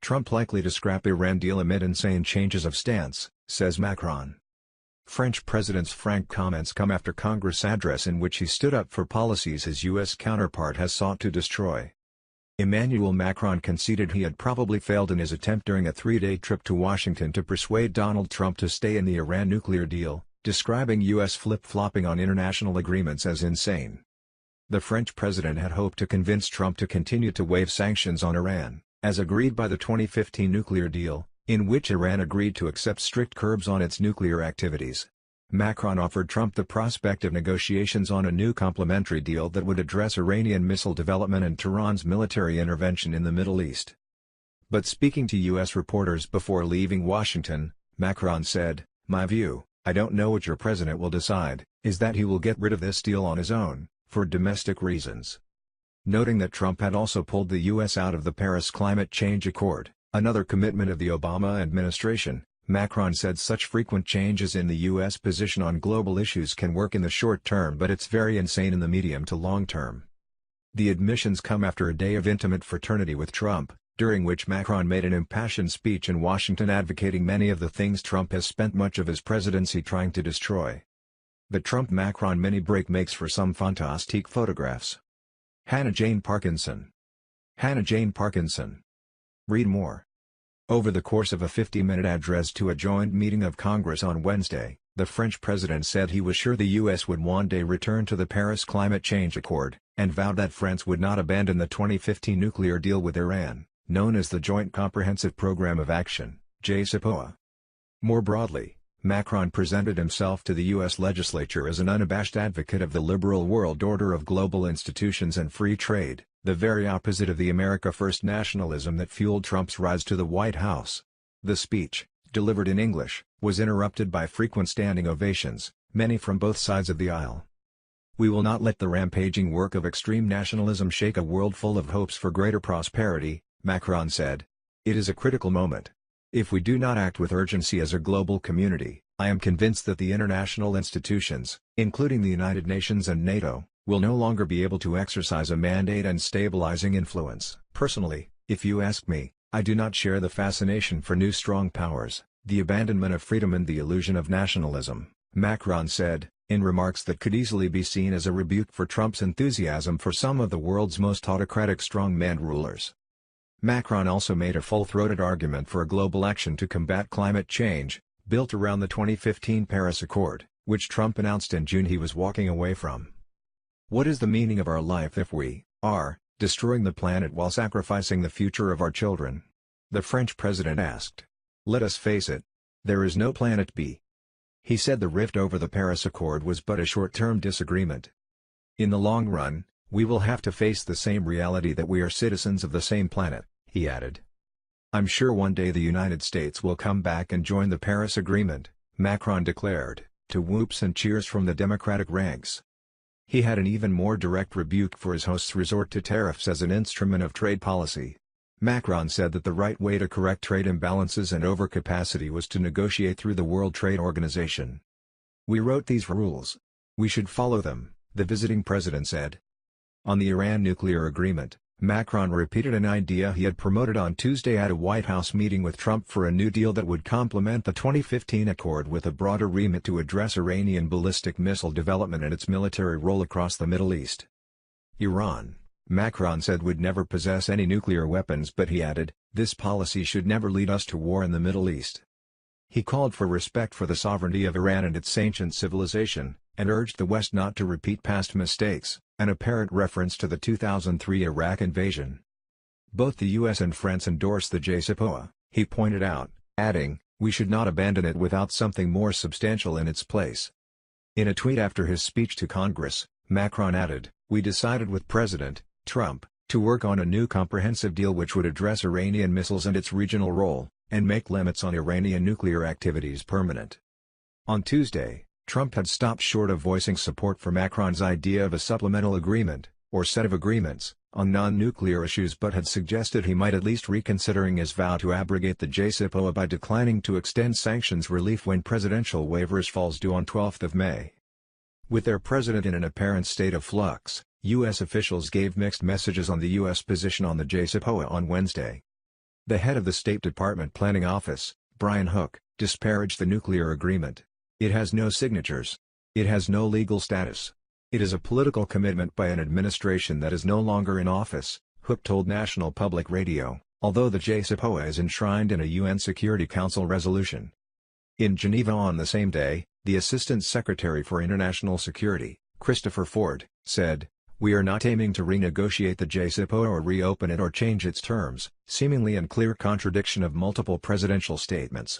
Trump likely to scrap Iran deal amid insane changes of stance, says Macron. French President's frank comments come after Congress address in which he stood up for policies his U.S. counterpart has sought to destroy. Emmanuel Macron conceded he had probably failed in his attempt during a three-day trip to Washington to persuade Donald Trump to stay in the Iran nuclear deal, describing U.S. flip-flopping on international agreements as insane. The French president had hoped to convince Trump to continue to waive sanctions on Iran, as agreed by the 2015 nuclear deal, in which Iran agreed to accept strict curbs on its nuclear activities. Macron offered Trump the prospect of negotiations on a new complementary deal that would address Iranian missile development and Tehran's military intervention in the Middle East. But speaking to U.S. reporters before leaving Washington, Macron said, "My view, I don't know what your president will decide, is that he will get rid of this deal on his own, for domestic reasons." Noting that Trump had also pulled the U.S. out of the Paris Climate Change Accord, another commitment of the Obama administration, Macron said such frequent changes in the U.S. position on global issues can work in the short term, but it's very insane in the medium to long term. The admissions come after a day of intimate fraternity with Trump, during which Macron made an impassioned speech in Washington advocating many of the things Trump has spent much of his presidency trying to destroy. The Trump-Macron mini-break makes for some fantastique photographs. Hannah Jane Parkinson. Hannah Jane Parkinson. Read more. Over the course of a 50-minute address to a joint meeting of Congress on Wednesday, the French president said he was sure the U.S. would one day return to the Paris Climate Change Accord, and vowed that France would not abandon the 2015 nuclear deal with Iran, known as the Joint Comprehensive Programme of Action, JCPOA. More broadly, Macron presented himself to the U.S. legislature as an unabashed advocate of the liberal world order of global institutions and free trade, the very opposite of the America First nationalism that fueled Trump's rise to the White House. The speech, delivered in English, was interrupted by frequent standing ovations, many from both sides of the aisle. "We will not let the rampaging work of extreme nationalism shake a world full of hopes for greater prosperity," Macron said. "It is a critical moment. If we do not act with urgency as a global community, I am convinced that the international institutions, including the United Nations and NATO, will no longer be able to exercise a mandate and stabilizing influence." Personally, if you ask me, I do not share the fascination for new strong powers, the abandonment of freedom and the illusion of nationalism, Macron said, in remarks that could easily be seen as a rebuke for Trump's enthusiasm for some of the world's most autocratic strongman rulers. Macron also made a full-throated argument for a global action to combat climate change, built around the 2015 Paris Accord, which Trump announced in June he was walking away from. "What is the meaning of our life if we are destroying the planet while sacrificing the future of our children?" the French president asked. "Let us face it. There is no planet B." He said the rift over the Paris Accord was but a short-term disagreement. "In the long run, we will have to face the same reality that we are citizens of the same planet," he added. "I'm sure one day the United States will come back and join the Paris Agreement," Macron declared, to whoops and cheers from the Democratic ranks. He had an even more direct rebuke for his host's resort to tariffs as an instrument of trade policy. Macron said that the right way to correct trade imbalances and overcapacity was to negotiate through the World Trade Organization. "We wrote these rules. We should follow them," the visiting president said. On the Iran nuclear agreement, Macron repeated an idea he had promoted on Tuesday at a White House meeting with Trump for a new deal that would complement the 2015 accord with a broader remit to address Iranian ballistic missile development and its military role across the Middle East. Iran, Macron said, would never possess any nuclear weapons, but he added, "This policy should never lead us to war in the Middle East." He called for respect for the sovereignty of Iran and its ancient civilization, and urged the West not to repeat past mistakes, an apparent reference to the 2003 Iraq invasion. Both the US and France endorsed the JCPOA, he pointed out, adding, "We should not abandon it without something more substantial in its place." In a tweet after his speech to Congress, Macron added, "We decided with President Trump to work on a new comprehensive deal which would address Iranian missiles and its regional role, and make limits on Iranian nuclear activities permanent." On Tuesday, Trump had stopped short of voicing support for Macron's idea of a supplemental agreement, or set of agreements, on non-nuclear issues, but had suggested he might at least reconsidering his vow to abrogate the JCPOA by declining to extend sanctions relief when presidential waivers falls due on 12th of May. With their president in an apparent state of flux, U.S. officials gave mixed messages on the U.S. position on the JCPOA on Wednesday. The head of the State Department Planning Office, Brian Hook, disparaged the nuclear agreement. It has no signatures. It has no legal status. It is a political commitment by an administration that is no longer in office, Hook told National Public Radio, although the JCPOA is enshrined in a UN Security Council resolution. In Geneva on the same day, the Assistant Secretary for International Security, Christopher Ford, said, "We are not aiming to renegotiate the JCPOA or reopen it or change its terms," seemingly in clear contradiction of multiple presidential statements.